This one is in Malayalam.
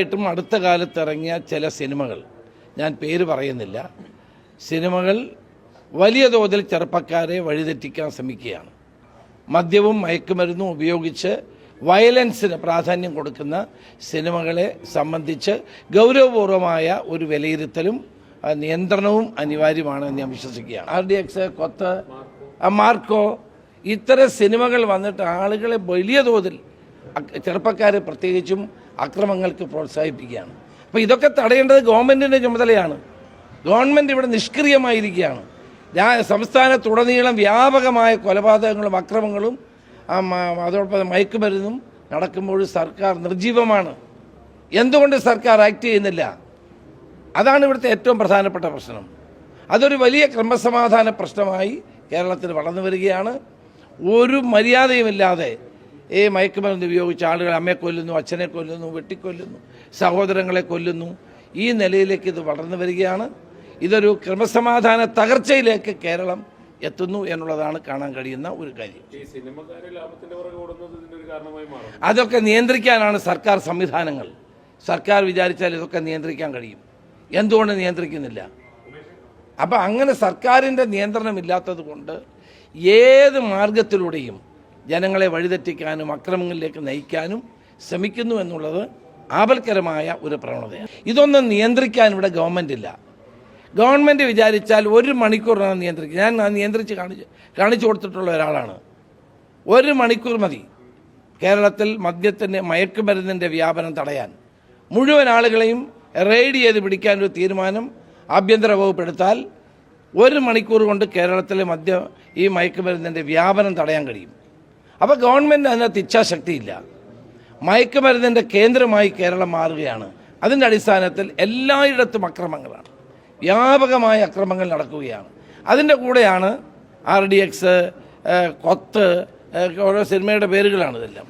ും അടുത്ത കാലത്ത് ഇറങ്ങിയ ചില സിനിമകൾ, ഞാൻ പേര് പറയുന്നില്ല, സിനിമകൾ വലിയ തോതിൽ ചെറുപ്പക്കാരെ വഴിതെറ്റിക്കാൻ ശ്രമിക്കുകയാണ്. മദ്യവും മയക്കുമരുന്നും ഉപയോഗിച്ച് വയലൻസിന് പ്രാധാന്യം കൊടുക്കുന്ന സിനിമകളെ സംബന്ധിച്ച് ഗൗരവപൂർവമായ ഒരു വിലയിരുത്തലും നിയന്ത്രണവും അനിവാര്യമാണെന്ന് ഞാൻ വിശ്വസിക്കുകയാണ്. RDX, കൊത്ത്, മാർക്കോ, ഇത്തരം സിനിമകൾ വന്നിട്ട് ആളുകളെ വലിയ തോതിൽ ചെറുപ്പക്കാരെ പ്രത്യേകിച്ചും അക്രമങ്ങൾക്ക് പ്രോത്സാഹിപ്പിക്കുകയാണ്. അപ്പോൾ ഇതൊക്കെ തടയേണ്ടത് ഗവൺമെൻറ്റിൻ്റെ ചുമതലയാണ്. ഗവൺമെൻറ് ഇവിടെ നിഷ്ക്രിയമായിരിക്കുകയാണ്. സംസ്ഥാനത്തുടനീളം വ്യാപകമായ കൊലപാതകങ്ങളും അക്രമങ്ങളും അതോടൊപ്പം മയക്കുമരുന്നും നടക്കുമ്പോൾ സർക്കാർ നിർജീവമാണ്. എന്തുകൊണ്ട് സർക്കാർ ആക്ട് ചെയ്യുന്നില്ല? അതാണ് ഇവിടുത്തെ ഏറ്റവും പ്രധാനപ്പെട്ട പ്രശ്നം. അതൊരു വലിയ ക്രമസമാധാന പ്രശ്നമായി കേരളത്തിൽ വളർന്നു വരികയാണ്. ഒരു മര്യാദയുമില്ലാതെ മയക്കുമരുന്ന് ഉപയോഗിച്ച് ആളുകൾ അമ്മയെ കൊല്ലുന്നു, അച്ഛനെ കൊല്ലുന്നു, വെട്ടിക്കൊല്ലുന്നു, സഹോദരങ്ങളെ കൊല്ലുന്നു. ഈ നിലയിലേക്ക് ഇത് വളർന്നു വരികയാണ്. ഇതൊരു ക്രമസമാധാന തകർച്ചയിലേക്ക് കേരളം എത്തുന്നു എന്നുള്ളതാണ് കാണാൻ കഴിയുന്ന ഒരു കാര്യം. അതൊക്കെ നിയന്ത്രിക്കാനാണ് സർക്കാർ സംവിധാനങ്ങൾ. സർക്കാർ വിചാരിച്ചാൽ ഇതൊക്കെ നിയന്ത്രിക്കാൻ കഴിയും. എന്തുകൊണ്ട് നിയന്ത്രിക്കുന്നില്ല? അപ്പം അങ്ങനെ സർക്കാരിൻ്റെ നിയന്ത്രണമില്ലാത്തത് കൊണ്ട് ഏത് മാർഗത്തിലൂടെയും ജനങ്ങളെ വഴിതെറ്റിക്കാനും അക്രമങ്ങളിലേക്ക് നയിക്കാനും ശ്രമിക്കുന്നു എന്നുള്ളത് ആപൽക്കരമായ ഒരു പ്രവണതയാണ്. ഇതൊന്നും നിയന്ത്രിക്കാൻ ഇവിടെ ഗവൺമെൻറ് ഇല്ല. ഗവൺമെൻറ് വിചാരിച്ചാൽ 1 മണിക്കൂറിനാണ് നിയന്ത്രിക്കുക. ഞാൻ നിയന്ത്രിച്ച് കാണിച്ചു കൊടുത്തിട്ടുള്ള ഒരാളാണ്. 1 മണിക്കൂർ മതി കേരളത്തിൽ മയക്കുമരുന്നിൻ്റെ വ്യാപനം തടയാൻ. മുഴുവൻ ആളുകളെയും റെയ്ഡ് ചെയ്ത് പിടിക്കാനൊരു തീരുമാനം ആഭ്യന്തര വകുപ്പ് എടുത്താൽ 1 മണിക്കൂർ കൊണ്ട് കേരളത്തിലെ ഈ മയക്കുമരുന്നിൻ്റെ വ്യാപനം തടയാൻ കഴിയും. അപ്പോൾ ഗവൺമെൻറ് അതിനകത്ത് ഇച്ഛാശക്തിയില്ല. മയക്കുമരുന്നിൻ്റെ കേന്ദ്രമായി കേരളം മാറുകയാണ്. അതിൻ്റെ അടിസ്ഥാനത്തിൽ എല്ലായിടത്തും അക്രമങ്ങളാണ്, വ്യാപകമായ അക്രമങ്ങൾ നടക്കുകയാണ്. അതിൻ്റെ കൂടെയാണ് RDX, കൊത്ത്, ഓരോ സിനിമയുടെ പേരുകളാണ് ഇതെല്ലാം.